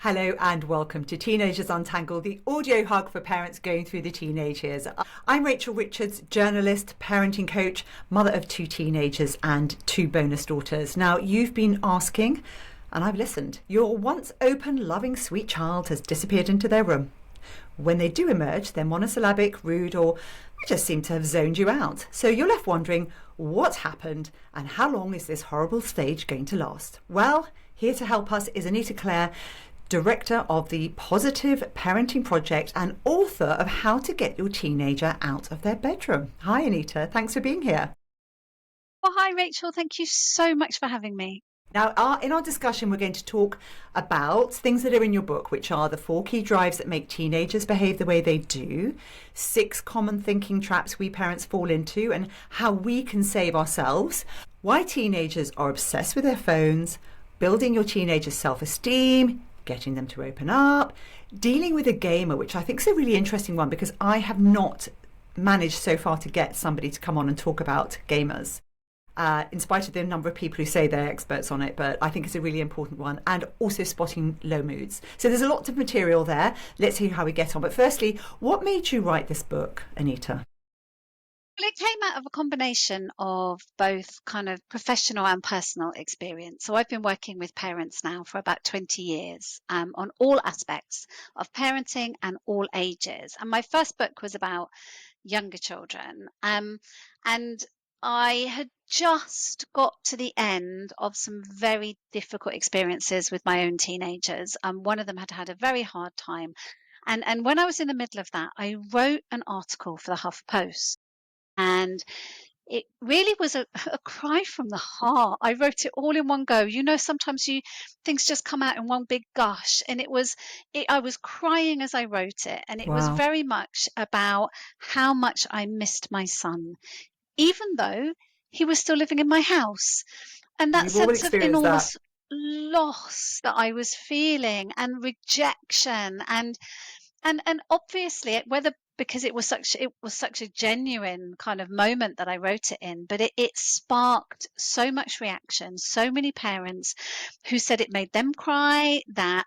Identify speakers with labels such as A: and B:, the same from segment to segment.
A: Hello and welcome to Teenagers Untangled, the audio hug for parents going through the teenage years. I'm Rachel Richards, journalist, parenting coach, mother of two teenagers and two bonus daughters. Now, you've been asking, and I've listened, your once open, loving, sweet child has disappeared into their room. When they do emerge, they're monosyllabic, rude, or just seem to have zoned you out. So you're left wondering, what's happened and how long is this horrible stage going to last? Well, here to help us is Anita Cleare, Director of the Positive Parenting Project and author of How to Get Your Teenager Out of Their Bedroom. Hi, Anita. Thanks for being here.
B: Well, hi, Rachel. Thank you so much for having me.
A: Now, in our discussion, we're going to talk about things that are in your book, which are the 4 key drives that make teenagers behave the way they do, 6 common thinking traps we parents fall into, and how we can save ourselves, why teenagers are obsessed with their phones, building your teenager's self-esteem, getting them to open up, dealing with a gamer, which I think is a really interesting one because I have not managed so far to get somebody to come on and talk about gamers, in spite of the number of people who say they're experts on it, but I think it's a really important one, and also spotting low moods. So there's a lot of material there. Let's see how we get on. But firstly, what made you write this book, Anita?
B: Well, it came out of a combination of both kind of professional and personal experience. So I've been working with parents now for about 20 years on all aspects of parenting and all ages. And my first book was about younger children. And I had just got to the end of some very difficult experiences with my own teenagers. One of them had had a very hard time. And when I was in the middle of that, I wrote an article for the HuffPost. And it really was a cry from the heart. I wrote it all in one go. You know, sometimes things just come out in one big gush, and I was crying as I wrote it, and it was
A: Wow.
B: very much about how much I missed my son, even though he was still living in my house, and that
A: We've all
B: sense of
A: experienced that.
B: enormous loss that I was feeling, and rejection, and obviously, whether because it was such a genuine kind of moment that I wrote it in, but it sparked so much reaction, so many parents who said it made them cry, that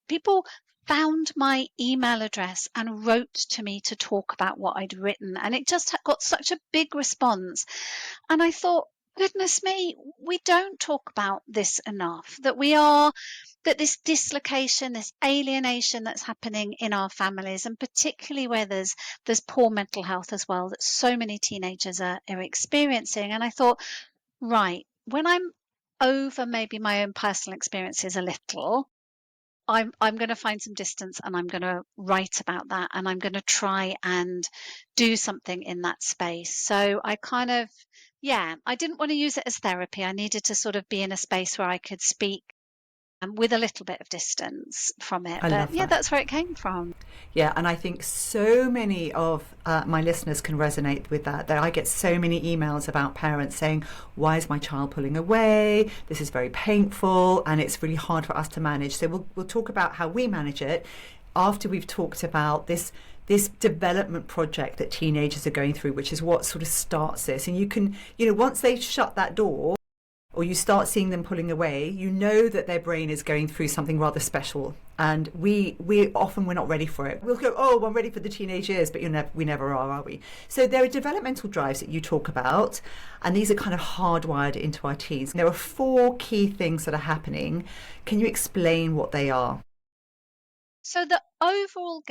B: people found my email address and wrote to me to talk about what I'd written, and it just got such a big response. And I thought, goodness me, we don't talk about this enough, that this dislocation, this alienation that's happening in our families, and particularly where there's poor mental health as well, that so many teenagers are experiencing. And I thought, right, when I'm over maybe my own personal experiences a little, I'm going to find some distance, and I'm going to write about that, and I'm going to try and do something in that space. So I didn't want to use it as therapy. I needed to sort of be in a space where I could speak with a little bit of distance from it.
A: I
B: But
A: love
B: yeah,
A: that.
B: that's where it came from.
A: Yeah, and I think so many of my listeners can resonate with that. That I get so many emails about parents saying, "Why is my child pulling away? This is very painful, and it's really hard for us to manage." So we'll talk about how we manage it after we've talked about this development project that teenagers are going through, which is what sort of starts this. And you can, once they shut that door, or you start seeing them pulling away, you know that their brain is going through something rather special. And we often we're not ready for it. We'll go, oh, I'm ready for the teenage years, but we never are we? So there are developmental drives that you talk about, and these are kind of hardwired into our teens. There are 4 key things that are happening. Can you explain what they are?
B: So the overall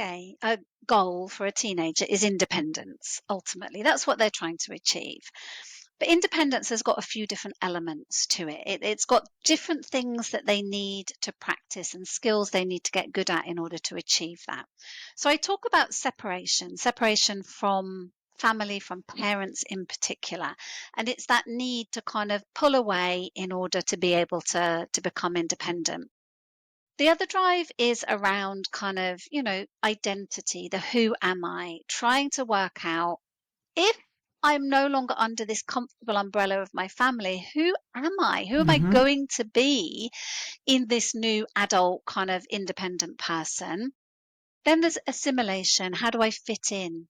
B: goal for a teenager is independence. Ultimately, that's what they're trying to achieve. But independence has got a few different elements to it. It's got different things that they need to practice and skills they need to get good at in order to achieve that. So I talk about separation from family, from parents in particular. And it's that need to kind of pull away in order to be able to become independent. The other drive is around kind of, identity, the who am I, trying to work out, if I'm no longer under this comfortable umbrella of my family, who am I? Who am I
A: Mm-hmm.
B: going to be in this new adult kind of independent person? Then there's assimilation. How do I fit in?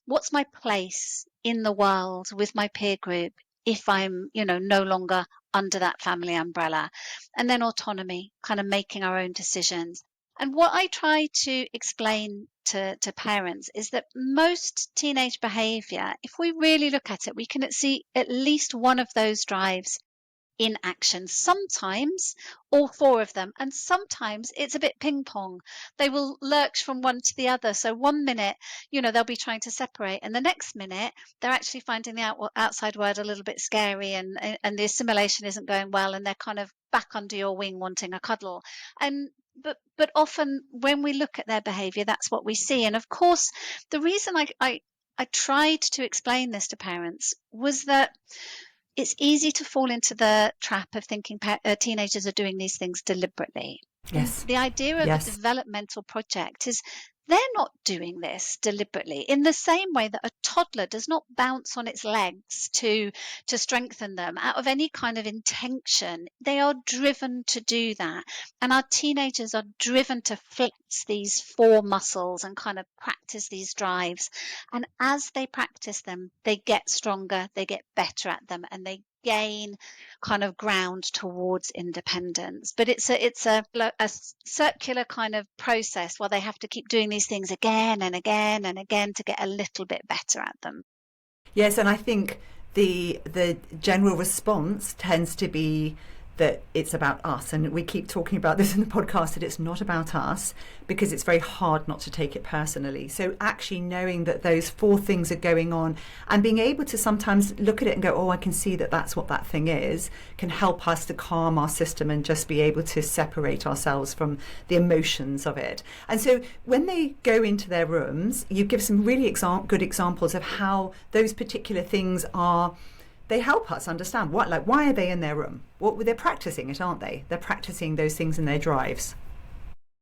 B: What's my place in the world with my peer group if I'm, no longer under that family umbrella. And then autonomy, kind of making our own decisions. And what I try to explain to parents is that most teenage behavior, if we really look at it, we can see at least one of those drives in action. Sometimes all four of them, and sometimes it's a bit ping pong. They will lurch from one to the other. So one minute, they'll be trying to separate, and the next minute they're actually finding the outside world a little bit scary, and the assimilation isn't going well, and they're kind of back under your wing wanting a cuddle. And but often when we look at their behavior, that's what we see. And of course, the reason I tried to explain this to parents was that it's easy to fall into the trap of thinking teenagers are doing these things deliberately. And
A: Yes.
B: the idea of a
A: Yes.
B: developmental project is they're not doing this deliberately, in the same way that a toddler does not bounce on its legs to strengthen them out of any kind of intention. They are driven to do that. And our teenagers are driven to flex these four muscles and kind of practice these drives. And as they practice them, they get stronger, they get better at them, and they gain kind of ground towards independence. But it's a circular kind of process where they have to keep doing these things again and again and again to get a little bit better at them.
A: Yes, and I think the general response tends to be that it's about us, and we keep talking about this in the podcast, that it's not about us, because it's very hard not to take it personally. So actually knowing that those four things are going on and being able to sometimes look at it and go, oh, I can see that that's what that thing is, can help us to calm our system and just be able to separate ourselves from the emotions of it. And so when they go into their rooms, you give some really good examples of how those particular things are. They help us understand why are they in their room? They're practicing it, aren't they? They're practicing those things in their drives.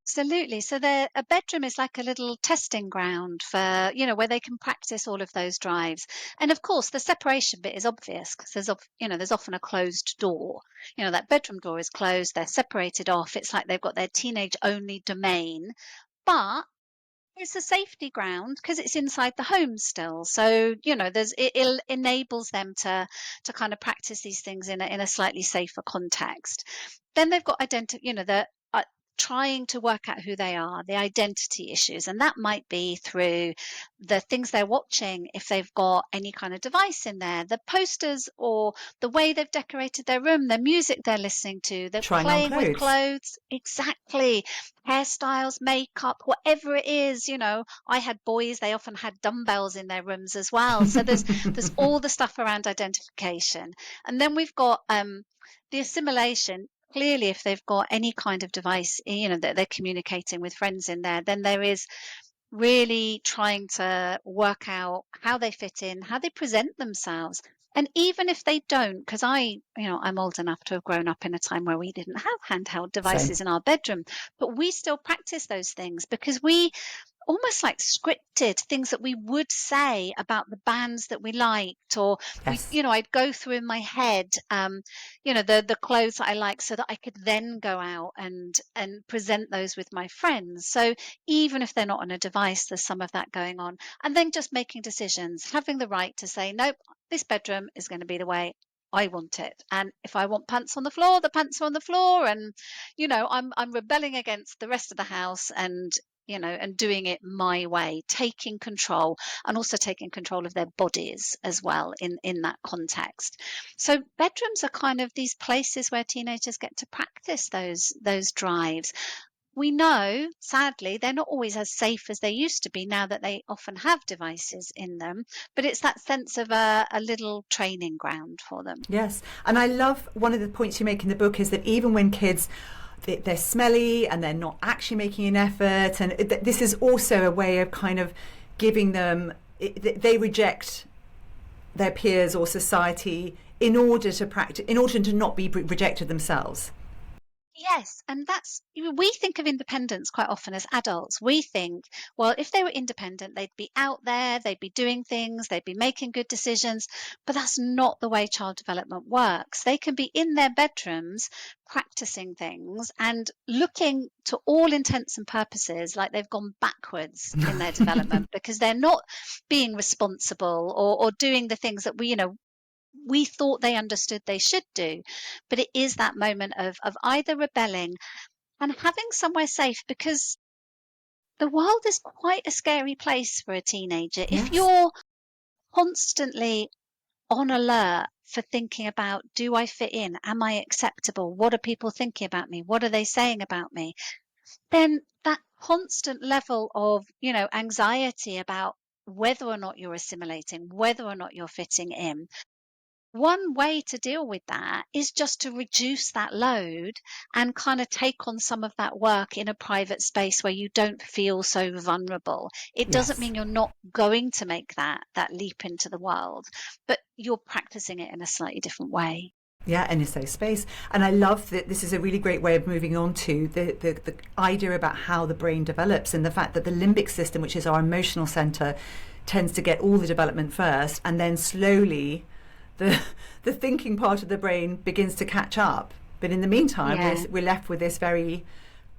B: Absolutely. So a bedroom is like a little testing ground for, where they can practice all of those drives. And of course, the separation bit is obvious because there's often a closed door. That bedroom door is closed. They're separated off. It's like they've got their teenage only domain, but it's a safety ground because it's inside the home still. So, it enables them to kind of practice these things in a slightly safer context. Then they've got the trying to work out who they are, the identity issues. And that might be through the things they're watching, if they've got any kind of device in there, the posters or the way they've decorated their room, the music they're listening to, they're
A: Trying on
B: playing with
A: clothes.
B: clothes. Exactly. Hairstyles, makeup, whatever it is. I had boys, they often had dumbbells in their rooms as well. So there's all the stuff around identification. And then we've got the assimilation. Clearly, if they've got any kind of device, that they're communicating with friends in there, then there is really trying to work out how they fit in, how they present themselves. And even if they don't, because I'm old enough to have grown up in a time where we didn't have handheld
A: Same.
B: devices in our bedroom, but we still practice those things because we almost like scripted things that we would say about the bands that we liked, or
A: Yes.
B: I'd go through in my head, the clothes that I like, so that I could then go out and present those with my friends. So even if they're not on a device, there's some of that going on. And then just making decisions, having the right to say, nope, this bedroom is going to be the way I want it. And if I want pants on the floor, the pants are on the floor. And, I'm rebelling against the rest of the house, and doing it my way, taking control, and also taking control of their bodies as well in that context. So bedrooms are kind of these places where teenagers get to practice those drives. We know, sadly, they're not always as safe as they used to be now that they often have devices in them, but it's that sense of a little training ground for them.
A: Yes. And I love one of the points you make in the book is that even when kids, they're smelly and they're not actually making an effort, and this is also a way of kind of giving them, they reject their peers or society in order to practice, in order to not be rejected themselves.
B: Yes, and we think of independence quite often as adults. We think, well, if they were independent, they'd be out there, they'd be doing things, they'd be making good decisions. But that's not the way child development works. They can be in their bedrooms practicing things and looking, to all intents and purposes, like they've gone backwards in their development because they're not being responsible or doing the things that we thought they understood they should do. But it is that moment of either rebelling and having somewhere safe, because the world is quite a scary place for a teenager. If
A: Yes.
B: you're constantly on alert for thinking about, do I fit in? Am I acceptable? What are people thinking about me? What are they saying about me? Then that constant level of, anxiety about whether or not you're assimilating, whether or not you're fitting in. One way to deal with that is just to reduce that load and kind of take on some of that work in a private space where you don't feel so vulnerable. It doesn't
A: Yes.
B: mean you're not going to make that leap into the world, but you're practicing it in a slightly different way.
A: Yeah, in a safe space. And I love that this is a really great way of moving on to the idea about how the brain develops, and the fact that the limbic system, which is our emotional center, tends to get all the development first, and then slowly the the thinking part of the brain begins to catch up. But in the meantime,
B: Yeah.
A: we're left with this very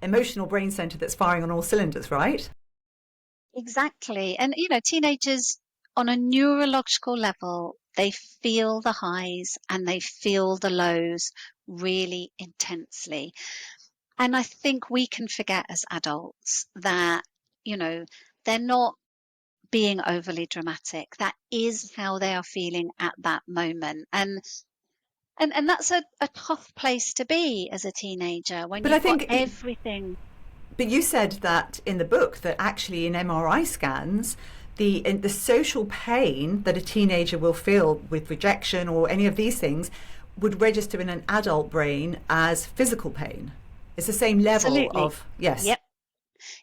A: emotional brain center that's firing on all cylinders, right?
B: Exactly. And, teenagers on a neurological level, they feel the highs and they feel the lows really intensely. And I think we can forget as adults that, you know, they're not being overly dramatic. That is how they are feeling at that moment. And that's a tough place to be as a teenager when
A: But I
B: you've got
A: think
B: everything.
A: But you said that in the book that actually in MRI scans, the social pain that a teenager will feel with rejection or any of these things would register in an adult brain as physical pain. It's the same level
B: Absolutely.
A: of, yes.
B: Yep.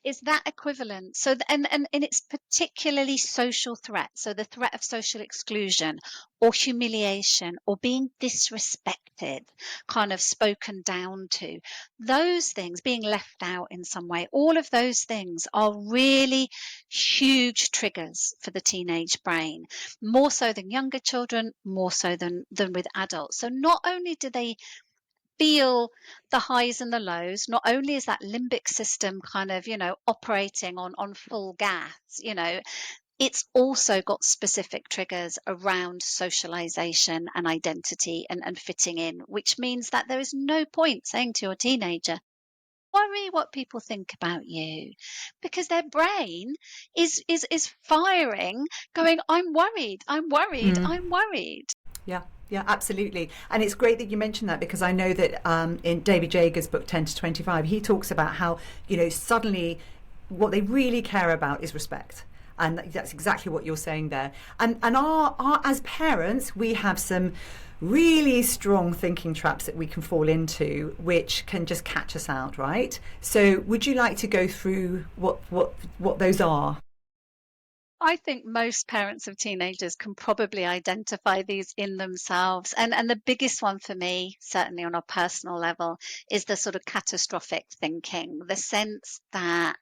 B: Is that equivalent? So, and it's particularly social threat. So the threat of social exclusion or humiliation or being disrespected, kind of spoken down to, those things, being left out in some way, all of those things are really huge triggers for the teenage brain, more so than younger children, more so than with adults. So not only do they feel the highs and the lows, not only is that limbic system kind of, operating on full gas, it's also got specific triggers around socialization and identity and fitting in, which means that there is no point saying to your teenager, worry what people think about you, because their brain is firing, going, I'm worried, I'm worried,
A: Mm.
B: I'm worried.
A: Yeah, yeah, absolutely. And it's great that you mentioned that, because I know that in David Jager's book 10 to 25, he talks about how, suddenly what they really care about is respect. And that's exactly what you're saying there. And our as parents, we have some really strong thinking traps that we can fall into, which can just catch us out, right? So would you like to go through what those are?
B: I think most parents of teenagers can probably identify these in themselves. And the biggest one for me, certainly on a personal level, is the sort of catastrophic thinking, the sense that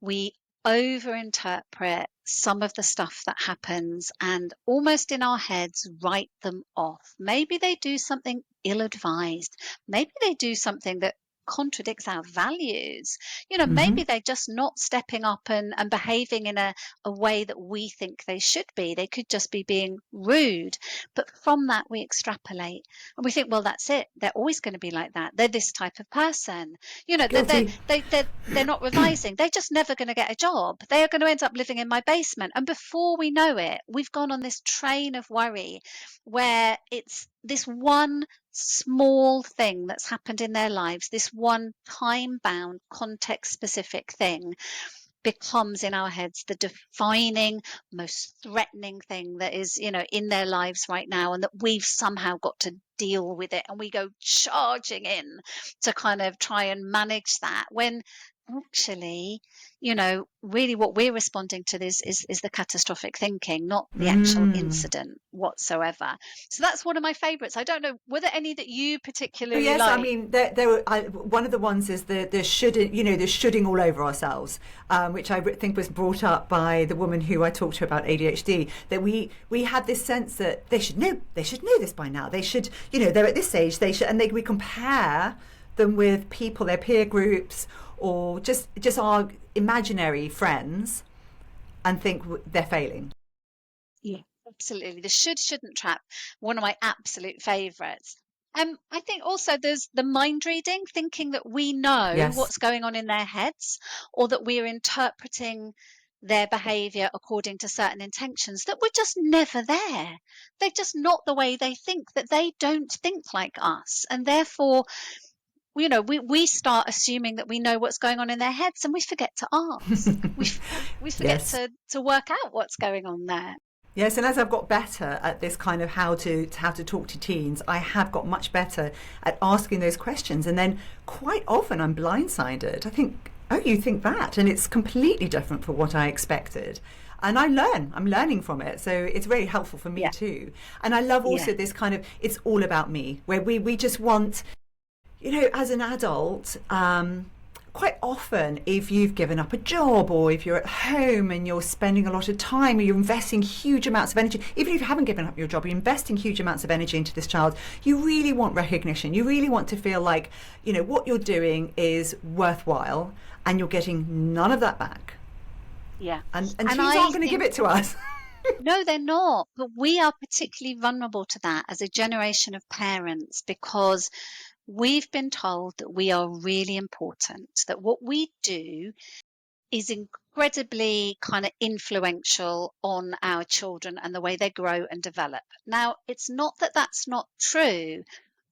B: we overinterpret some of the stuff that happens and almost in our heads write them off. Maybe they do something ill advised. Maybe they do something that contradicts our values.
A: Mm-hmm.
B: Maybe they're just not stepping up and behaving in a way that we think they should be. They could just be being rude. But from that, we extrapolate and we think, well, that's it. They're always going to be like that. They're this type of person.
A: Guilty.
B: They're not revising. They're just never going to get a job. They are going to end up living in my basement. And before we know it, we've gone on this train of worry where it's this one small thing that's happened in their lives, this one time bound, context specific thing becomes in our heads the defining, most threatening thing that is, in their lives right now, and that we've somehow got to deal with it. And we go charging in to kind of try and manage that when actually, really what we're responding to this is the catastrophic thinking, not the actual
A: Mm.
B: incident whatsoever. So that's one of my favorites. I don't know, were there any that you
A: Oh
B: particularly
A: yes, I
B: like?
A: mean one of the ones is the shoulding, the shoulding all over ourselves, which I think was brought up by the woman who I talked to about ADHD. That we had this sense that they should know this by now. They should, they're at this age, they should, and we compare them with people, their peer groups, or just our imaginary friends, and think they're failing.
B: Yeah. Absolutely. The should, shouldn't trap, one of my absolute favorites. I think also there's the mind reading, thinking that we know
A: Yes.
B: what's going on in their heads, or that we're interpreting their behavior according to certain intentions that were just never there. They're just not the way they think, that they don't think like us. And therefore, we start assuming that we know what's going on in their heads, and we forget to ask. We forget
A: Yes.
B: to work out what's going on there.
A: Yes, and as I've got better at this kind of how to talk to teens, I have got much better at asking those questions. And then quite often I'm blindsided. I think, oh, you think that, and it's completely different from what I expected. And I'm learning from it. So it's very helpful for me
B: Yeah.
A: too. And I love
B: Yeah.
A: also this kind of, it's all about me, where we just want, as an adult, quite often, if you've given up a job or if you're at home and you're spending a lot of time or you're investing huge amounts of energy, even if you haven't given up your job, you're investing huge amounts of energy into this child, you really want recognition. You really want to feel like, what you're doing is worthwhile, and you're getting none of that back.
B: Yeah.
A: And
B: And
A: teens
B: I
A: aren't going to give
B: think,
A: it to us.
B: no, they're not. But we are particularly vulnerable to that as a generation of parents, because we've been told that we are really important, that what we do is incredibly kind of influential on our children and the way they grow and develop. Now, it's not that that's not true,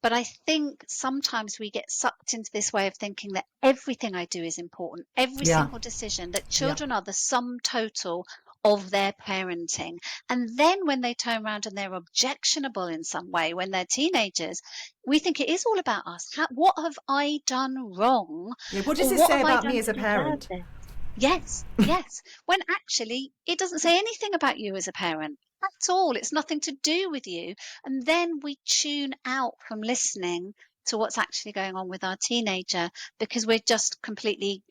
B: but I think sometimes we get sucked into this way of thinking that everything I do is important, every
A: Yeah,
B: single decision, that
A: yeah.
B: children are the sum total of their parenting. And then when they turn around and they're objectionable in some way, when they're teenagers, we think it is all about us. What have I done wrong?
A: Yeah, what does
B: Or
A: this
B: what
A: say
B: have I
A: about me
B: done
A: as
B: to
A: a
B: deserve
A: parent?
B: this? Yes, yes. When actually it doesn't say anything about you as a parent at all. It's nothing to do with you. And then we tune out from listening to what's actually going on with our teenager, because we're just completely,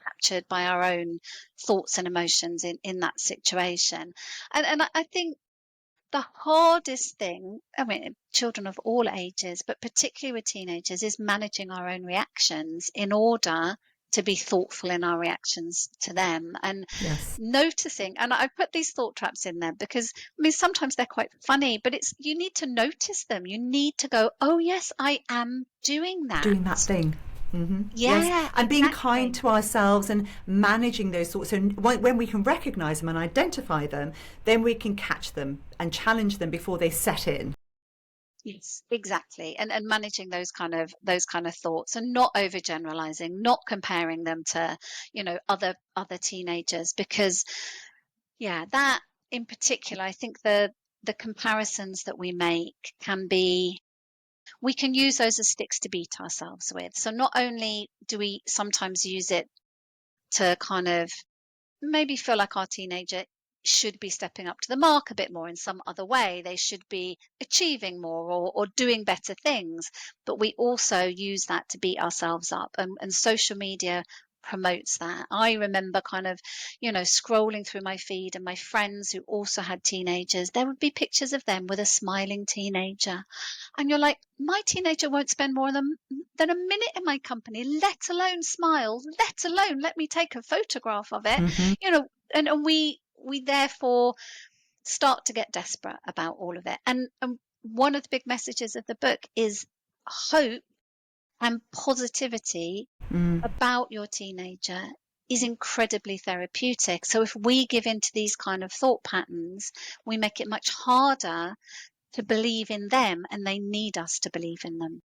B: captured by our own thoughts and emotions in that situation. And I think the hardest thing, I mean, children of all ages, but particularly with teenagers, is managing our own reactions in order to be thoughtful in our reactions to them, and
A: Yes.
B: noticing. And I put these thought traps in there because, I mean, sometimes they're quite funny, but you need to notice them. You need to go, oh, yes, I am doing that.
A: Doing that thing. Yes,
B: Yeah,
A: and being kind
B: exactly.
A: to ourselves and managing those thoughts. And when we can recognize them and identify them, then we can catch them and challenge them before they set in.
B: Yes, exactly. And managing those kind of thoughts, and not overgeneralizing, not comparing them to, other teenagers, because yeah, that in particular, I think the comparisons that we make can be, we can use those as sticks to beat ourselves with. So not only do we sometimes use it to kind of maybe feel like our teenager should be stepping up to the mark a bit more in some other way. They should be achieving more, or doing better things. But we also use that to beat ourselves up. And social media promotes that. I remember kind of, scrolling through my feed, and my friends who also had teenagers, there would be pictures of them with a smiling teenager. And you're like, my teenager won't spend more than a minute in my company, let alone smile, let alone let me take a photograph of it.
A: Hmm.
B: And we therefore start to get desperate about all of it. And one of the big messages of the book is hope and positivity
A: Mm.
B: about your teenager is incredibly therapeutic. So if we give into these kind of thought patterns, we make it much harder to believe in them, and they need us to believe in them.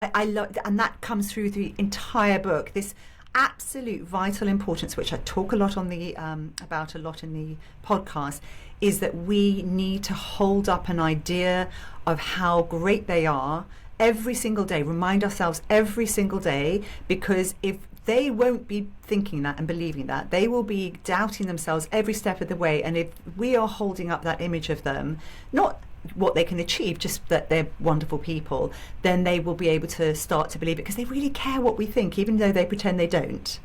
A: I love, and that comes through the entire book. This absolute vital importance, which I talk a lot on the about a lot in the podcast, is that we need to hold up an idea of how great they are every single day. Remind ourselves every single day, because if they won't be thinking that and believing that, they will be doubting themselves every step of the way. And if we are holding up that image of them, not what they can achieve, just that they're wonderful people, then they will be able to start to believe it, because they really care what we think, even though they pretend they don't.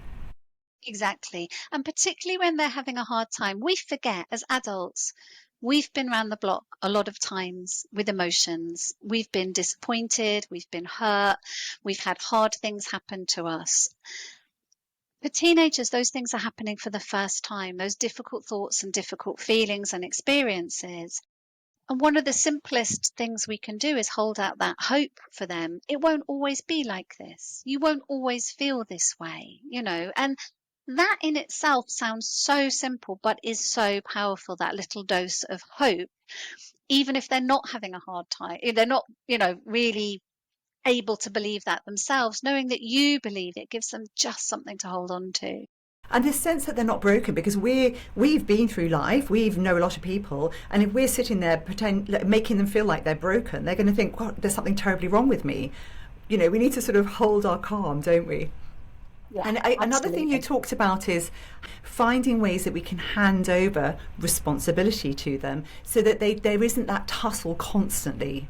B: Exactly. And particularly when they're having a hard time, we forget as adults, we've been around the block a lot of times with emotions. We've been disappointed, we've been hurt, we've had hard things happen to us. For teenagers, those things are happening for the first time, those difficult thoughts and difficult feelings and experiences. And one of the simplest things we can do is hold out that hope for them. It won't always be like this. You won't always feel this way, and that in itself sounds so simple, but is so powerful, that little dose of hope, even if they're not having a hard time, if they're not, really able to believe that themselves, knowing that you believe it gives them just something to hold on to.
A: And this sense that they're not broken, because we've been through life, we know a lot of people, and if we're sitting there making them feel like they're broken, they're going to think, well, there's something terribly wrong with me. We need to sort of hold our calm, don't we?
B: Yeah,
A: and another thing you talked about is finding ways that we can hand over responsibility to them, so that there isn't that tussle constantly.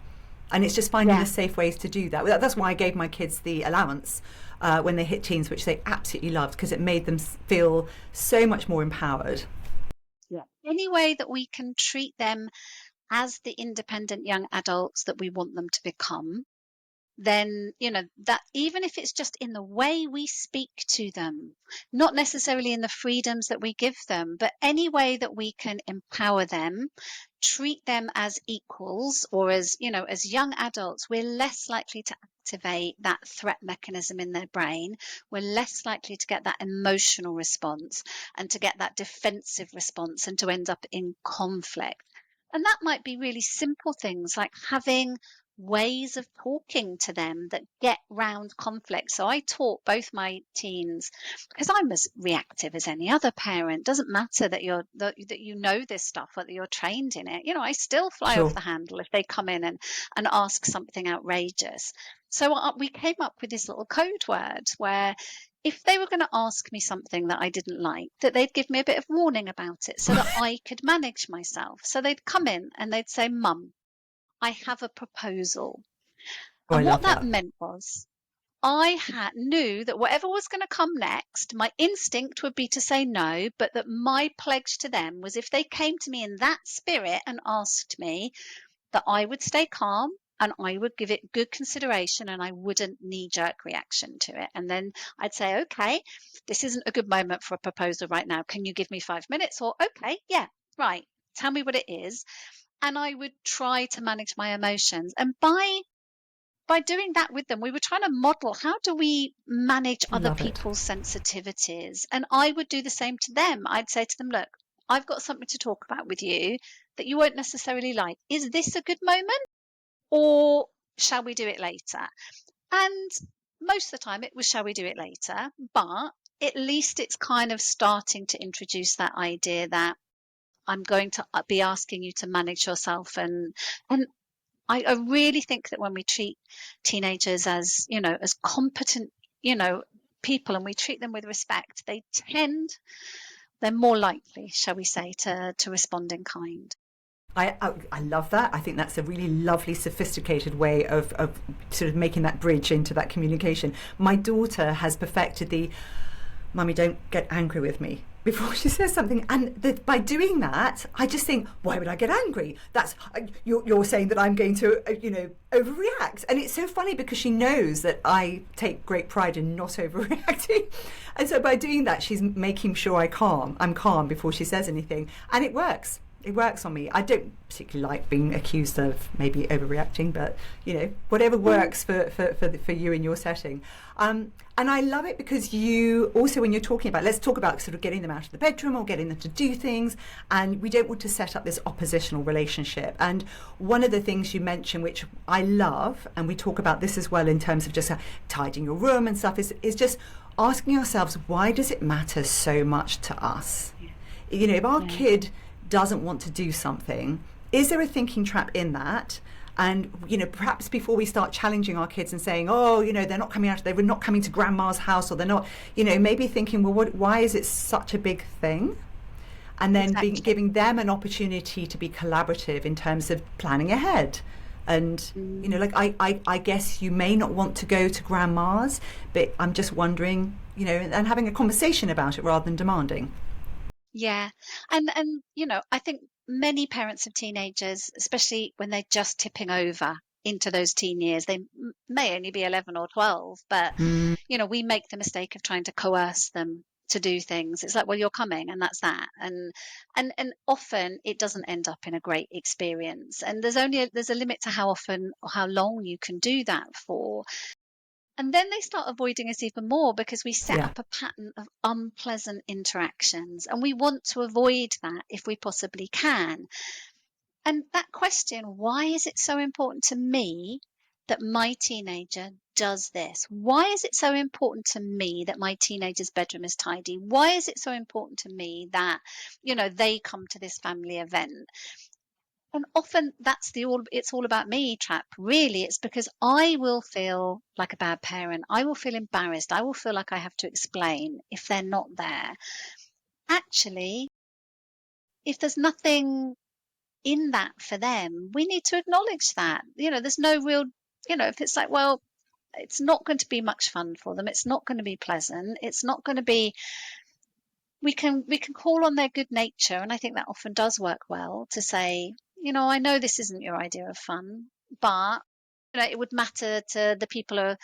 A: And it's just finding the safe ways to do that. That's why I gave my kids the allowance when they hit teens, which they absolutely loved, because it made them feel so much more empowered.
B: Yeah. Any way that we can treat them as the independent young adults that we want them to become, then, that even if it's just in the way we speak to them, not necessarily in the freedoms that we give them, but any way that we can empower them, treat them as equals, or as, as young adults, we're less likely to activate that threat mechanism in their brain. We're less likely to get that emotional response and to get that defensive response and to end up in conflict. And that might be really simple things like having ways of talking to them that get round conflict. So I taught both my teens, because I'm as reactive as any other parent. Doesn't matter that you know this stuff, whether you're trained in it. I still fly off
A: Sure.
B: the handle if they come in and ask something outrageous. So we came up with this little code word where if they were going to ask me something that I didn't like, that they'd give me a bit of warning about it so that I could manage myself. So they'd come in and they'd say, "Mum, I have a proposal."
A: Oh, I
B: And what
A: love
B: that
A: that.
B: meant was I knew that whatever was going to come next, my instinct would be to say no, but that my pledge to them was if they came to me in that spirit and asked me, that I would stay calm and I would give it good consideration and I wouldn't knee-jerk reaction to it. And then I'd say, "Okay, this isn't a good moment for a proposal right now. Can you give me 5 minutes?" Or, "Okay, yeah, right. Tell me what it is." And I would try to manage my emotions. And by doing that with them, we were trying to model, how do we manage other
A: Love it.
B: people's sensitivities? And I would do the same to them. I'd say to them, "Look, I've got something to talk about with you that you won't necessarily like. Is this a good moment, or shall we do it later?" And most of the time it was, "Shall we do it later?" But at least it's kind of starting to introduce that idea that I'm going to be asking you to manage yourself. And I really think that when we treat teenagers as, as competent, people, and we treat them with respect, they're more likely, shall we say, to respond in kind.
A: I love that. I think that's a really lovely, sophisticated way of sort of making that bridge into that communication. My daughter has perfected the "Mummy, don't get angry with me" before she says something. And by doing that, I just think, why would I get angry? That's you're saying that I'm going to, overreact. And it's so funny because she knows that I take great pride in not overreacting. And so by doing that, she's making sure I'm calm before she says anything. And it works. It works on me. I don't particularly like being accused of maybe overreacting, but whatever works for you in your setting. And I love it because you also, when you're talking about, let's talk about sort of getting them out of the bedroom or getting them to do things, and we don't want to set up this oppositional relationship. And one of the things you mentioned, which I love, and we talk about this as well in terms of just tidying your room and stuff, is just asking ourselves, why does it matter so much to us? If our kid doesn't want to do something, is there a thinking trap in that? And perhaps before we start challenging our kids and saying, "Oh, they're not coming out, they were not coming to grandma's house," or they're not, maybe thinking, well, why is it such a big thing? And then
B: Exactly.
A: giving them an opportunity to be collaborative in terms of planning ahead. And I guess you may not want to go to grandma's, but I'm just wondering, and having a conversation about it rather than demanding.
B: Yeah. And I think many parents of teenagers, especially when they're just tipping over into those teen years, they may only be 11 or 12, but
A: Mm,
B: we make the mistake of trying to coerce them to do things. It's like, well, you're coming and that's that. And often it doesn't end up in a great experience. And there's a limit to how often or how long you can do that for. And then they start avoiding us even more because we set
A: Yeah.
B: up a pattern of unpleasant interactions, and we want to avoid that if we possibly can. And that question, why is it so important to me that my teenager does this? Why is it so important to me that my teenager's bedroom is tidy? Why is it so important to me that, they come to this family event? And often that's it's all about me trap. Really, it's because I will feel like a bad parent. I will feel embarrassed. I will feel like I have to explain if they're not there. Actually, if there's nothing in that for them, we need to acknowledge that. There's no real, if it's like, well, it's not going to be much fun for them. It's not going to be pleasant. It's not going to be, we can call on their good nature. And I think that often does work well to say, I know this isn't your idea of fun, but it would matter to the people or,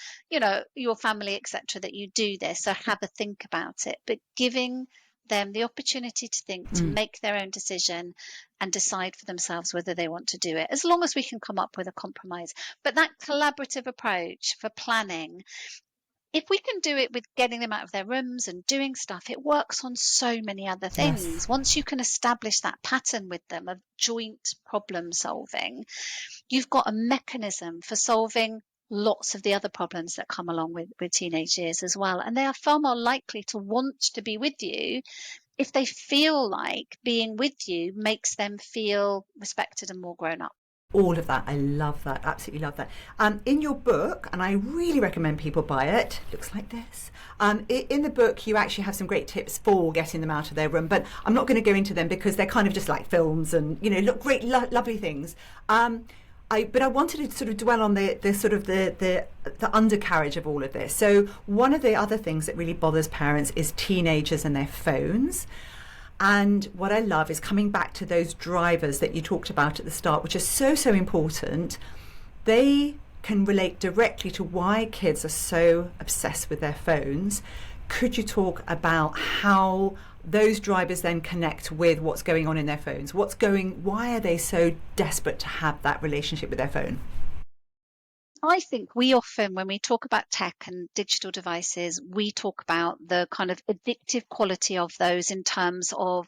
B: your family, etc., that you do this. So have a think about it, but giving them the opportunity to think, to make their own decision and decide for themselves whether they want to do it, as long as we can come up with a compromise. But that collaborative approach for planning, if we can do it with getting them out of their rooms and doing stuff, it works on so many other
A: Yes.
B: things. Once you can establish that pattern with them of joint problem solving, you've got a mechanism for solving lots of the other problems that come along with teenage years as well. And they are far more likely to want to be with you if they feel like being with you makes them feel respected and more grown up.
A: All of that. I love that. Absolutely love that. In your book, and I really recommend people buy it, looks like this. In the book, you actually have some great tips for getting them out of their room, but I'm not going to go into them because they're kind of just like films and, look great, lovely things. But I wanted to sort of dwell on the sort of the undercarriage of all of this. So one of the other things that really bothers parents is teenagers and their phones. And what I love is coming back to those drivers that you talked about at the start, which are so, so important. They can relate directly to why kids are so obsessed with their phones. Could you talk about how those drivers then connect with what's going on in their phones? Why are they so desperate to have that relationship with their phone?
B: I think we often, when we talk about tech and digital devices, we talk about the kind of addictive quality of those in terms of,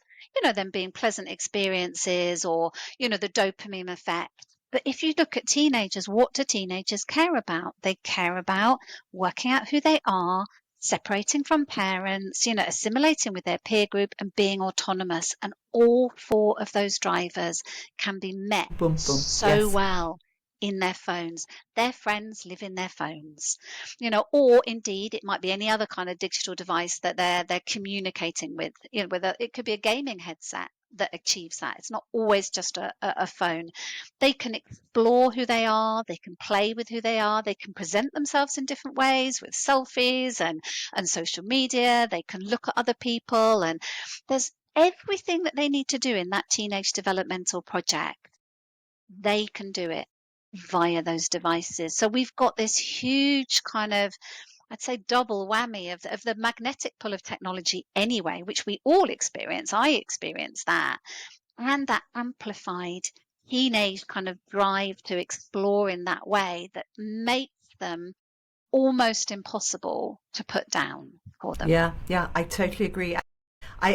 B: them being pleasant experiences or, the dopamine effect. But if you look at teenagers, what do teenagers care about? They care about working out who they are, separating from parents, assimilating with their peer group and being autonomous. And all four of those drivers can be met
A: Boom, boom.
B: so
A: Yes.
B: well in their phones. Their friends live in their phones, or indeed it might be any other kind of digital device that they're communicating with, whether it could be a gaming headset that achieves that. It's not always just a phone. They can explore who they are, they can play with who they are, they can present themselves in different ways with selfies and social media. They can look at other people, and there's everything that they need to do in that teenage developmental project. They can do it via those devices. So we've got this huge kind of, I'd say, double whammy of the magnetic pull of technology anyway, which we all experience. I experience that. And that amplified teenage kind of drive to explore in that way that makes them almost impossible to put down for them.
A: Yeah, I totally agree.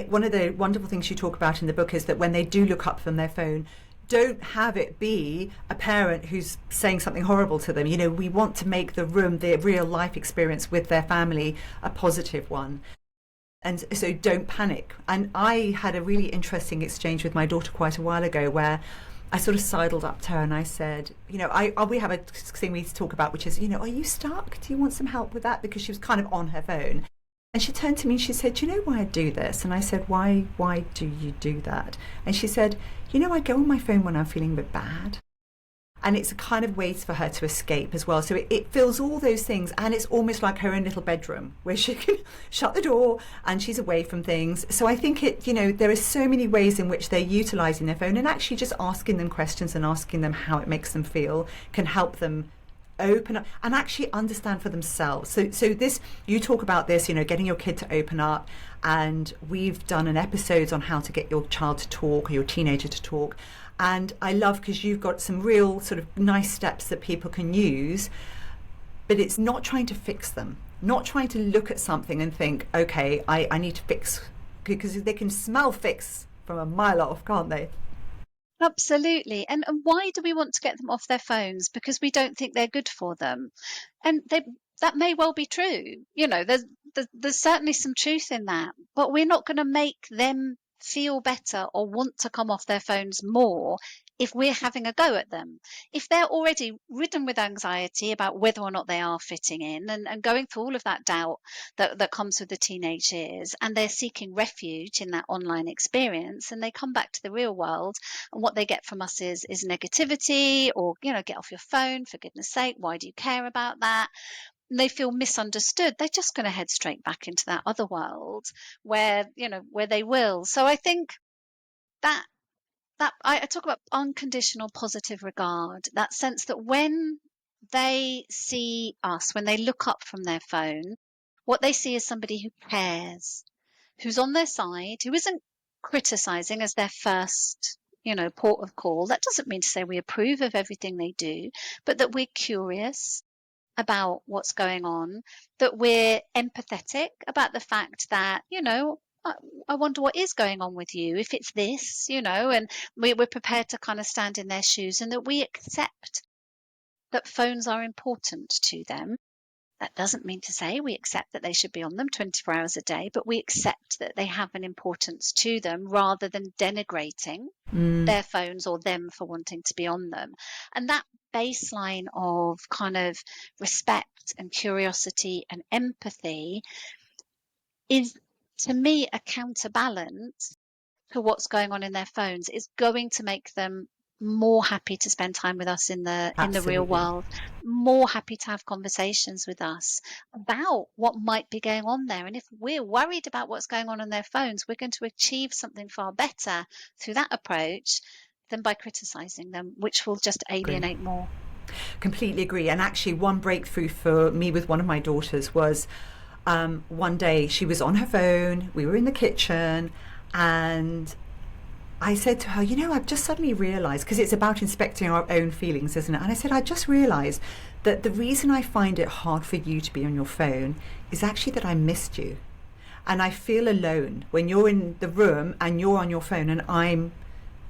A: One of the wonderful things you talk about in the book is that when they do look up from their phone, don't have it be a parent who's saying something horrible to them. We want to make the real life experience with their family, a positive one. And so don't panic. And I had a really interesting exchange with my daughter quite a while ago where I sort of sidled up to her and I said, we have a thing we talk about, which is, are you stuck? Do you want some help with that? Because she was kind of on her phone. And she turned to me and she said, do you know why I do this? And I said, why do you do that? And she said, I go on my phone when I'm feeling a bit bad. And it's a kind of way for her to escape as well. So it fills all those things, and it's almost like her own little bedroom where she can shut the door and she's away from things. So I think there are so many ways in which they're utilising their phone, and actually just asking them questions and asking them how it makes them feel can help them open up and actually understand for themselves. So this, you talk about this, getting your kid to open up, and we've done an episode on how to get your child to talk or your teenager to talk. And I love, because you've got some real sort of nice steps that people can use, but it's not trying to fix them, not trying to look at something and think, okay, I need to fix, because they can smell fix from a mile off, can't they?
B: Absolutely. And why do we want to get them off their phones? Because we don't think they're good for them. And that may well be true. There's certainly some truth in that, but we're not going to make them feel better or want to come off their phones more if we're having a go at them. If they're already ridden with anxiety about whether or not they are fitting in, and going through all of that doubt that comes with the teenage years, and they're seeking refuge in that online experience, and they come back to the real world, and what they get from us is negativity, or, get off your phone, for goodness sake, why do you care about that? And they feel misunderstood. They're just going to head straight back into that other world where they will. So I think that I talk about unconditional positive regard, that sense that when they see us, when they look up from their phone, what they see is somebody who cares, who's on their side, who isn't criticizing as their first, port of call. That doesn't mean to say we approve of everything they do, but that we're curious about what's going on, that we're empathetic about the fact that, I wonder what is going on with you, if it's this, and we're prepared to kind of stand in their shoes, and that we accept that phones are important to them. That doesn't mean to say we accept that they should be on them 24 hours a day, but we accept that they have an importance to them, rather than denigrating their phones or them for wanting to be on them. And that baseline of kind of respect and curiosity and empathy is, to me, a counterbalance to what's going on in their phones. Is going to make them more happy to spend time with us in the real world, more happy to have conversations with us about what might be going on there. And if we're worried about what's going on their phones, we're going to achieve something far better through that approach than by criticizing them, which will just alienate more.
A: Completely agree. And actually, one breakthrough for me with one of my daughters was one day she was on her phone, we were in the kitchen, and I said to her, I've just suddenly realised, because it's about inspecting our own feelings, isn't it? And I said, I just realised that the reason I find it hard for you to be on your phone is actually that I missed you. And I feel alone when you're in the room and you're on your phone and I'm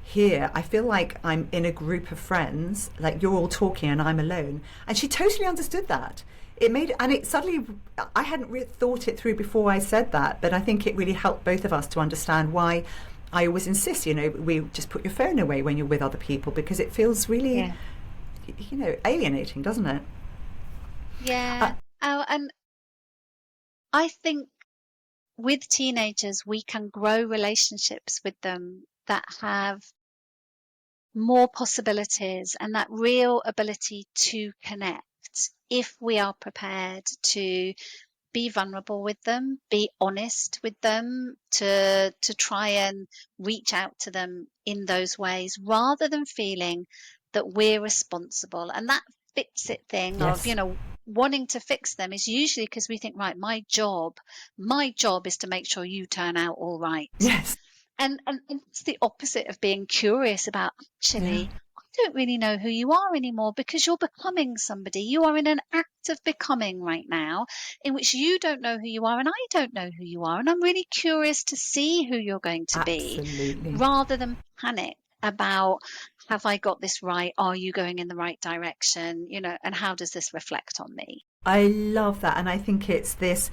A: here. I feel like I'm in a group of friends, like you're all talking and I'm alone. And she totally understood that. It suddenly, I hadn't thought it through before I said that, but I think it really helped both of us to understand why I always insist, we just put your phone away when you're with other people, because it feels really, alienating, doesn't it?
B: Yeah. And I think with teenagers, we can grow relationships with them that have more possibilities and that real ability to connect, if we are prepared to be vulnerable with them, be honest with them, to try and reach out to them in those ways, rather than feeling that we're responsible. And that fix it thing of, wanting to fix them is usually because we think, right, my job is to make sure you turn out all right.
A: Yes.
B: And it's the opposite of being curious about, actually, I don't really know who you are anymore, because you're becoming somebody. You are in an act of becoming right now, in which you don't know who you are and I don't know who you are. And I'm really curious to see who you're going to
A: Absolutely.
B: be, rather than panic about, have I got this right? Are you going in the right direction? And how does this reflect on me?
A: I love that. And I think it's this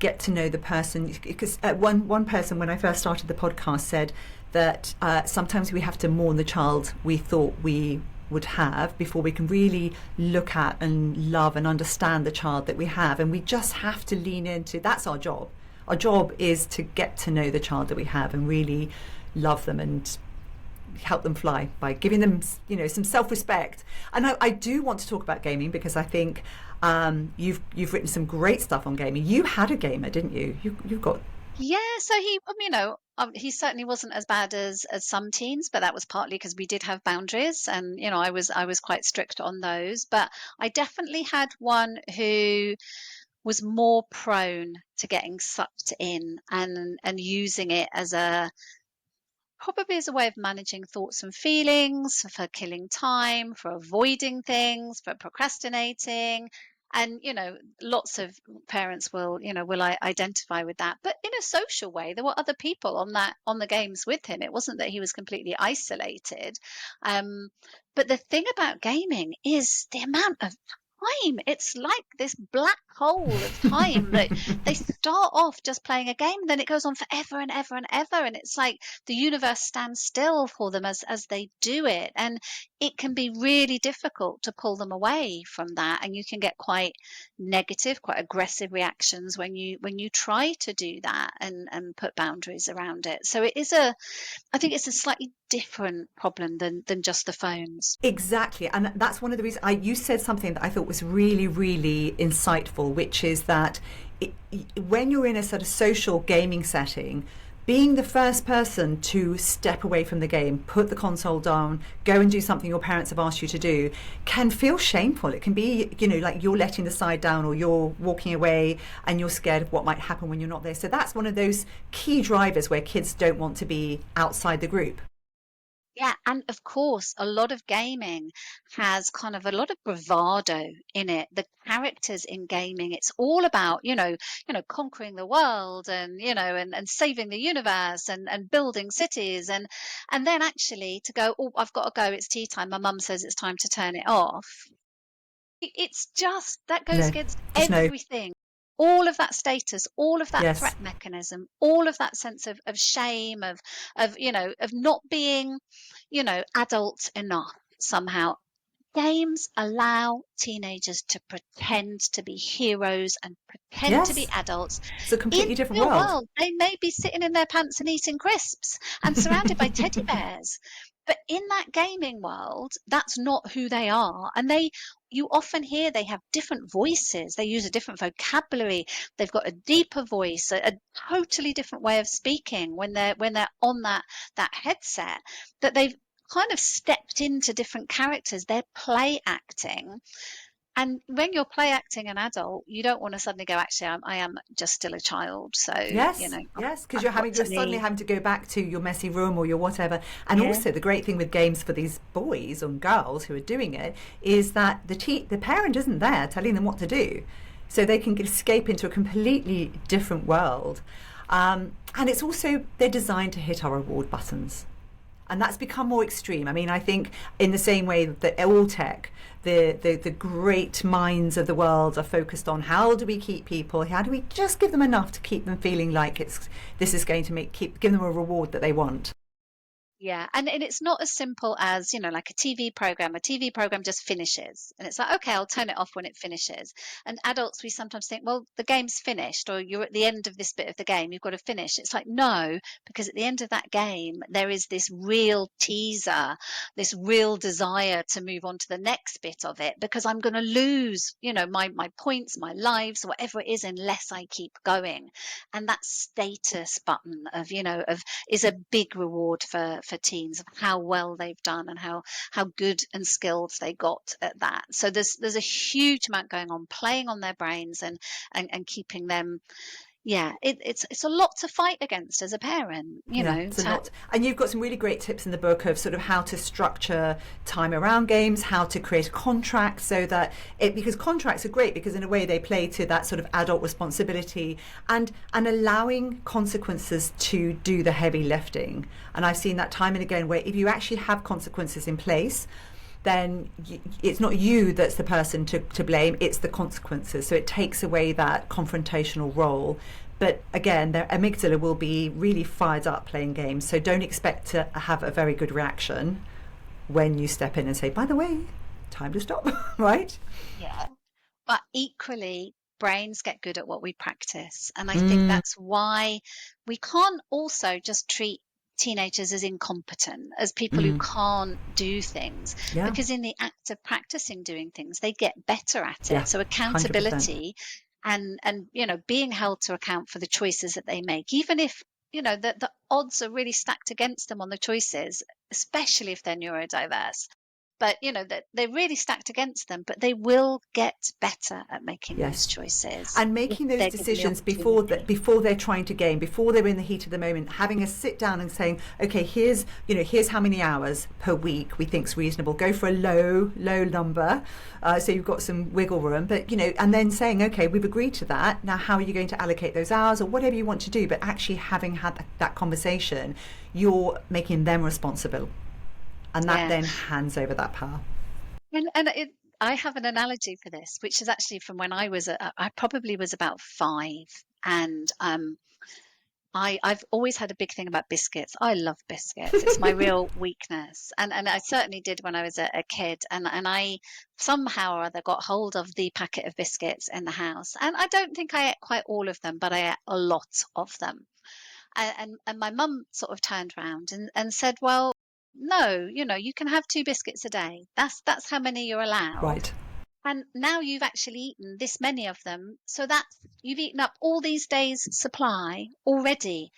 A: get to know the person, because one person, when I first started the podcast, said that sometimes we have to mourn the child we thought we would have before we can really look at and love and understand the child that we have. And we just have to lean into, that's our job. Our job is to get to know the child that we have and really love them and help them fly by giving them, some self-respect. And I do want to talk about gaming, because I think you've written some great stuff on gaming. You had a gamer, didn't you? You've got
B: Yeah, so he certainly wasn't as bad as some teens, but that was partly because we did have boundaries, and I was quite strict on those. But I definitely had one who was more prone to getting sucked in and using it as a probably as a way of managing thoughts and feelings, for killing time, for avoiding things, for procrastinating. And, lots of parents will identify with that. But in a social way, there were other people on the games with him. It wasn't that he was completely isolated. Um, but the thing about gaming is the amount of time. It's like this black hole of time that they start off just playing a game, then it goes on forever and ever and ever. And it's like the universe stands still for them as they do it, and it can be really difficult to pull them away from that, and you can get quite negative, quite aggressive reactions when you try to do that and put boundaries around it. So I think it's a slightly different problem than just the phones.
A: Exactly. And that's one of the reasons you said something that I thought was really, really insightful, which is that when you're in a sort of social gaming setting, being the first person to step away from the game, put the console down, go and do something your parents have asked you to do, can feel shameful. It can be, like you're letting the side down, or you're walking away and you're scared of what might happen when you're not there. So that's one of those key drivers where kids don't want to be outside the group.
B: Yeah, and of course, a lot of gaming has kind of a lot of bravado in it. The characters in gaming, it's all about, conquering the world, and saving the universe, and building cities, and then actually to go, oh, I've got to go, it's tea time. My mum says it's time to turn it off. It's just that goes
A: No,
B: against
A: just no.
B: everything. All of that status, all of that
A: Yes.
B: threat mechanism, all of that sense of shame, of not being, adult enough somehow. Games allow teenagers to pretend to be heroes and pretend to be
A: Yes.
B: adults.
A: It's a
B: In
A: completely
B: the
A: different
B: real
A: world.
B: world, they may be sitting in their pants and eating crisps and surrounded by teddy bears. But in that gaming world, that's not who they are. And you often hear they have different voices. They use a different vocabulary. They've got a deeper voice, a totally different way of speaking when they're on that headset, that they've kind of stepped into different characters. They're play acting. And when you're play acting an adult, you don't want to suddenly go, actually, I am just still a child. So,
A: Yes, yes, because
B: I've got
A: you're
B: to
A: suddenly
B: leave.
A: having to go back to your messy room or your whatever. And
B: Yeah.
A: also, the great thing with games for these boys and girls who are doing it is that the parent isn't there telling them what to do, so they can escape into a completely different world. And it's also they're designed to hit our reward buttons, and that's become more extreme. I mean, I think in the same way that all tech, the great minds of the world are focused on how do we keep people, how do we just give them enough to keep them feeling like this is going to give them a reward that they want.
B: Yeah, and it's not as simple as, like a TV program. A TV program just finishes, and it's like, okay, I'll turn it off when it finishes. And adults, we sometimes think, well, the game's finished, or you're at the end of this bit of the game, you've got to finish. It's like, no, because at the end of that game, there is this real teaser, this real desire to move on to the next bit of it, because I'm going to lose, my points, my lives, whatever it is, unless I keep going. And that status button of is a big reward for teens, of how well they've done and how good and skilled they got at that. So there's a huge amount going on, playing on their brains and keeping them. Yeah, it's a lot to fight against as a parent,
A: Yeah, it's a lot. And you've got some really great tips in the book of sort of how to structure time around games, how to create a contract so that because contracts are great because in a way they play to that sort of adult responsibility and allowing consequences to do the heavy lifting. And I've seen that time and again where if you actually have consequences in place, then it's not you that's the person to blame, it's the consequences. So it takes away that confrontational role. But again, their amygdala will be really fired up playing games. So don't expect to have a very good reaction when you step in and say, by the way, time to stop, right?
B: Yeah. But equally, brains get good at what we practice. And I think
A: Mm,
B: that's why we can't also just treat teenagers as incompetent, as people who
A: mm,
B: can't do things,
A: yeah,
B: because in the act of practicing doing things, they get better at
A: yeah,
B: it. So
A: 100%.
B: accountability and being held to account for the choices that they make, even if the odds are really stacked against them on the choices, especially if they're neurodiverse. But that they're really stacked against them, but they will get better at making those
A: Yes.
B: choices
A: And
B: if
A: making those
B: they're given the
A: decisions before
B: opportunity.
A: before they're trying to game, before they're in the heat of the moment, having a sit down and saying, okay, here's how many hours per week we think's reasonable. Go for a low number, so you've got some wiggle room. But and then saying, okay, we've agreed to that. Now, how are you going to allocate those hours, or whatever you want to do? But actually, having had that conversation, you're making them responsible, and that
B: Yeah.
A: then hands over that power.
B: I have an analogy for this, which is actually from when I probably was about 5, and I've always had a big thing about biscuits. I love biscuits. It's my real weakness. And I certainly did when I was a kid. And I somehow or other got hold of the packet of biscuits in the house. And I don't think I ate quite all of them, but I ate a lot of them. And my mum sort of turned around and said, well, no, you can have 2 biscuits a day. That's how many you're allowed.
A: Right.
B: And now you've actually eaten this many of them. So that's, you've eaten up all these days' supply already.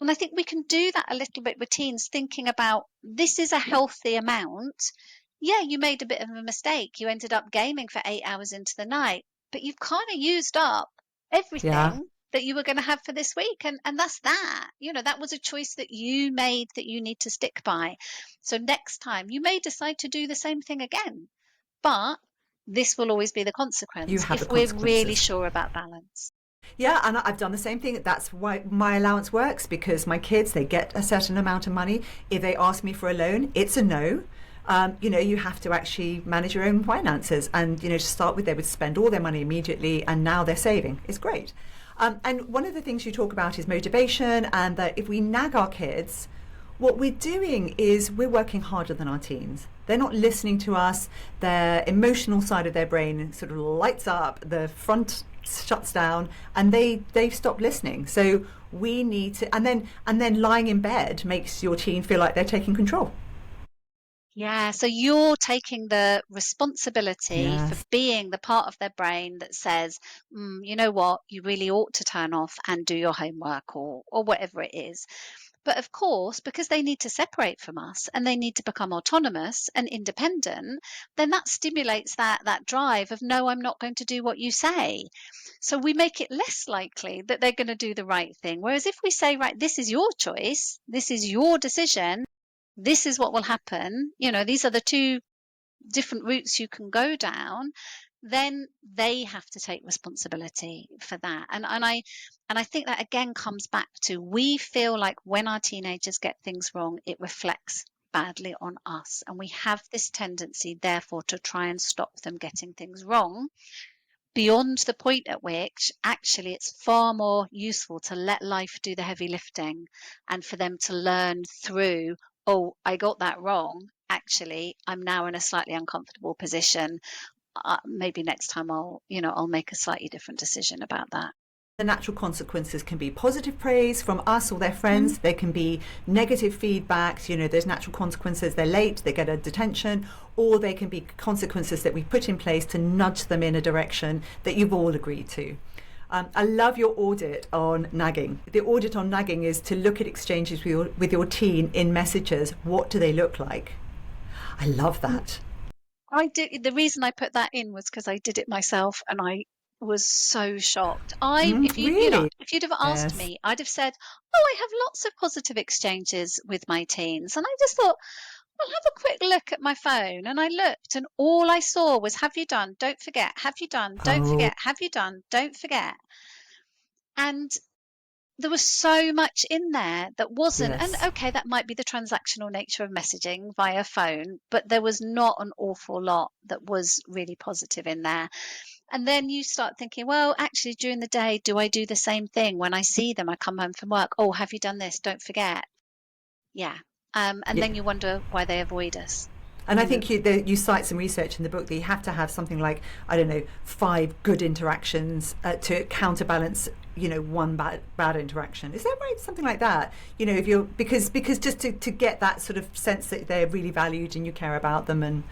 B: And I think we can do that a little bit with teens, thinking about this is a healthy amount. Yeah, you made a bit of a mistake. You ended up gaming for 8 hours into the night, but you've kind of used up
A: Yeah.
B: everything that you were going to have for this week. And that's that. That was a choice that you made that you need to stick by. So next time you may decide to do the same thing again, but this will always be the
A: You
B: consequence
A: have the
B: if we're really
A: consequences.
B: sure about balance.
A: Yeah, and I've done the same thing. That's why my allowance works, because my kids, they get a certain amount of money. If they ask me for a loan, it's a no. You have to actually manage your own finances. And, to start with, they would spend all their money immediately, and now they're saving. It's great. And one of the things you talk about is motivation, and that if we nag our kids, what we're doing is we're working harder than our teens. They're not listening to us. Their emotional side of their brain sort of lights up, the front shuts down, and they stop listening. So we need to, and then lying in bed makes your teen feel like they're taking control.
B: Yeah, so you're taking the responsibility for
A: Yes.
B: being the part of their brain that says, you know what, you really ought to turn off and do your homework, or whatever it is. But of course, because they need to separate from us and they need to become autonomous and independent, then that stimulates that drive of, no, I'm not going to do what you say. So we make it less likely that they're going to do the right thing. Whereas if we say, right, this is your choice, this is your decision, this is what will happen, these are the 2 different routes you can go down, then they have to take responsibility for that. And I think that again comes back to, we feel like when our teenagers get things wrong, it reflects badly on us, and we have this tendency therefore to try and stop them getting things wrong, beyond the point at which actually it's far more useful to let life do the heavy lifting, and for them to learn through, oh, I got that wrong, actually I'm now in a slightly uncomfortable position. Maybe next time I'll make a slightly different decision about that.
A: The natural consequences can be positive praise from us or their
B: Mm.
A: friends. There can be negative feedbacks. There's natural consequences. They're late, they get a detention, or they can be consequences that we put in place to nudge them in a direction that you've all agreed to. I love your audit on nagging. The audit on nagging is to look at exchanges with your teen in messages. What do they look like? I love that.
B: I did. The reason I put that in was because I did it myself, and I was so shocked. If
A: Really?
B: if you'd have asked
A: Yes.
B: me, I'd have said, "Oh, I have lots of positive exchanges with my teens," and I just thought, "I'll have a quick look at my phone." And I looked, and all I saw was, "Have you done? Don't forget. Have you done? Don't
A: Oh,
B: forget. Have you done? Don't forget." And there was so much in there that wasn't, and
A: yes.
B: okay, that might be the transactional nature of messaging via phone, but there was not an awful lot that was really positive in there. And then you start thinking, well, actually, during the day, do I do the same thing? When I see them, I come home from work, oh, have you done this? Don't forget. Yeah. And
A: Yeah.
B: then you wonder why they avoid us.
A: And I
B: You know,
A: think you cite some research in the book that you have to have something like, I don't know, 5 good interactions to counterbalance, one bad interaction. Is that right? Something like that. If you're because just to get that sort of sense that they're really valued and you care about them. And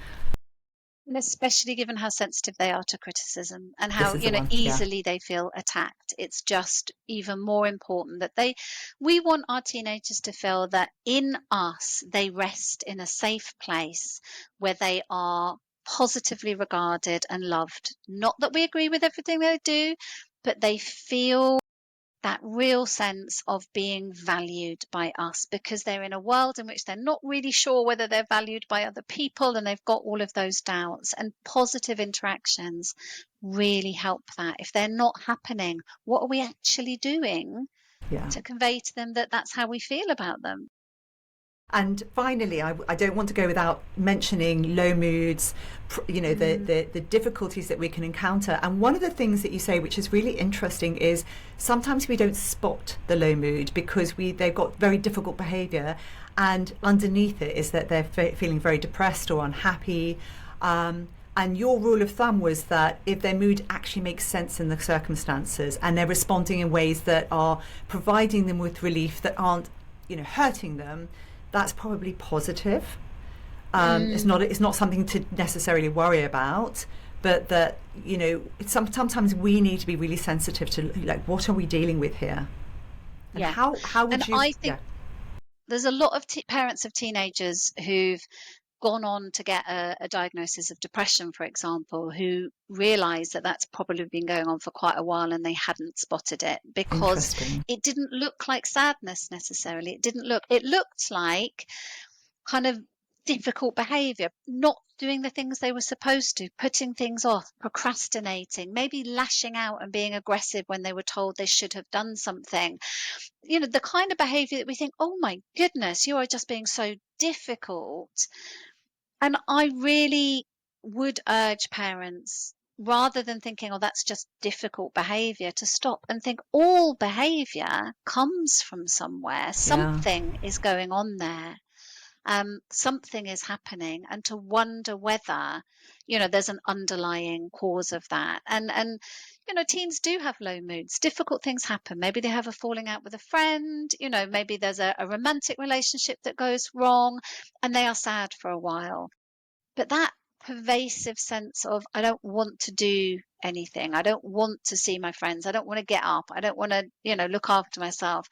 B: And especially given how sensitive they are to criticism and
A: This
B: how,
A: is the one. Yeah.
B: easily they feel attacked. It's just even more important that we want our teenagers to feel that in us, they rest in a safe place where they are positively regarded and loved. Not that we agree with everything they do, but they feel that real sense of being valued by us, because they're in a world in which they're not really sure whether they're valued by other people, and they've got all of those doubts. And positive interactions really help that. If they're not happening, what are we actually doing
A: Yeah.
B: to convey to them that that's how we feel about them?
A: And finally, I don't want to go without mentioning low moods, the difficulties that we can encounter. And one of the things that you say, which is really interesting, is sometimes we don't spot the low mood because they've got very difficult behaviour, and underneath it is that they're feeling very depressed or unhappy. And your rule of thumb was that if their mood actually makes sense in the circumstances and they're responding in ways that are providing them with relief, that aren't, hurting them, that's probably positive. It's not something to necessarily worry about, but that sometimes we need to be really sensitive to, like, what are we dealing with here, and
B: Yeah.
A: how
B: And
A: would you?
B: I think
A: Yeah,
B: there's a lot of parents of teenagers who've gone on to get a diagnosis of depression, for example, who realize that that's probably been going on for quite a while and they hadn't spotted it because
A: interesting.
B: it didn't look like sadness necessarily. It looked like kind of difficult behavior, not doing the things they were supposed to, putting things off, procrastinating, maybe lashing out and being aggressive when they were told they should have done something. The kind of behavior that we think, oh my goodness, you are just being so difficult. And I really would urge parents, rather than thinking, oh, that's just difficult behavior, to stop and think all behavior comes from somewhere.
A: Yeah,
B: Something is going on there. Something is happening, and to wonder whether, there's an underlying cause of that. And teens do have low moods. Difficult things happen. Maybe they have a falling out with a friend. Maybe there's a romantic relationship that goes wrong, and they are sad for a while. But that pervasive sense of, I don't want to do anything. I don't want to see my friends. I don't want to get up. I don't want to, look after myself.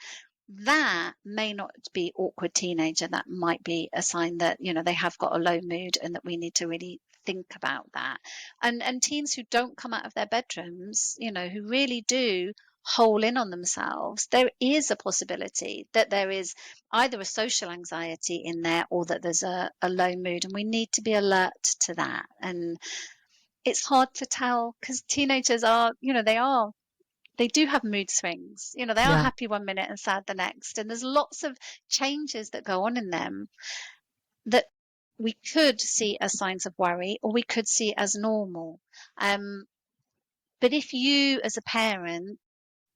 B: That may not be awkward teenager. That might be a sign that, they have got a low mood, and that we need to really think about that. And teens who don't come out of their bedrooms, who really do hole in on themselves, there is a possibility that there is either a social anxiety in there, or that there's a low mood, and we need to be alert to that. And it's hard to tell because teenagers are, they do have mood swings. They are
A: yeah.
B: happy one minute and sad the next. And there's lots of changes that go on in them that we could see as signs of worry, or we could see as normal. But if you, as a parent,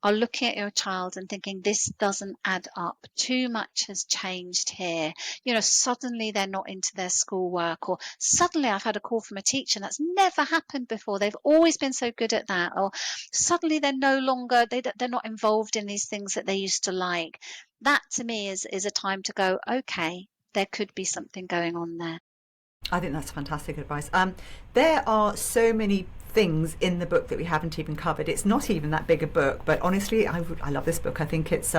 B: are looking at your child and thinking, this doesn't add up, too much has changed here, suddenly they're not into their schoolwork, or suddenly I've had a call from a teacher and that's never happened before, they've always been so good at that, or suddenly they're no longer, they're not involved in these things that they used to like. That to me is a time to go, okay, there could be something going on there.
A: I think that's fantastic advice. There are so many things in the book that we haven't even covered. It's not even that big a book, but honestly, I love this book. I think it's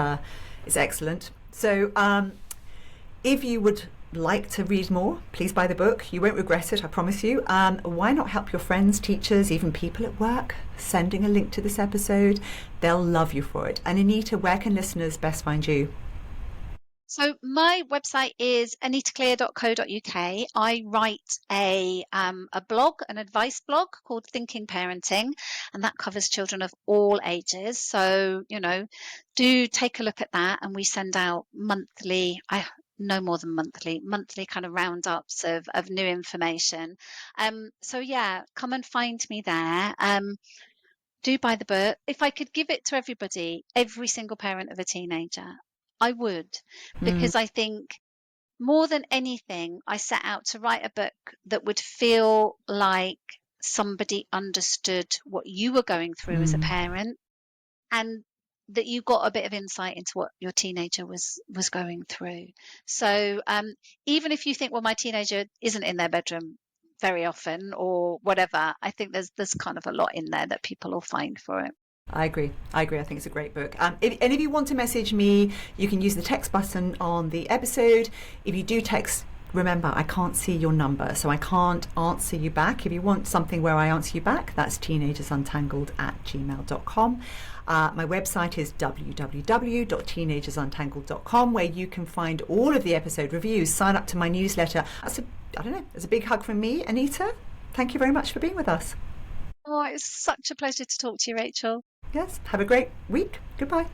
A: excellent. So if you would like to read more, please buy the book. You won't regret it, I promise you. Why not help your friends, teachers, even people at work, sending a link to this episode? They'll love you for it. And Anita, where can listeners best find you?
B: So my website is anitacleare.co.uk. I write a blog, an advice blog called Thinking Parenting, and that covers children of all ages. So, do take a look at that, and we send out monthly, no more than monthly kind of roundups of new information. So yeah, come and find me there. Do buy the book. If I could give it to everybody, every single parent of a teenager, I would,
A: Mm,
B: because I think more than anything, I set out to write a book that would feel like somebody understood what you were going through as a
A: mm.
B: parent, and that you got a bit of insight into what your teenager was going through. So even if you think, well, my teenager isn't in their bedroom, very often or whatever. I think there's kind of a lot in there that people will find for it.
A: I agree. I think it's a great book. If you want to message me, you can use the text button on the episode. If you do text, remember, I can't see your number, so I can't answer you back. If you want something where I answer you back, that's teenagersuntangled@gmail.com. My website is www.teenagersuntangled.com, where you can find all of the episode reviews. Sign up to my newsletter. It's a big hug from me, Anita. Thank you very much for being with us.
B: Oh, it's such a pleasure to talk to you, Rachel.
A: Yes, have a great week. Goodbye.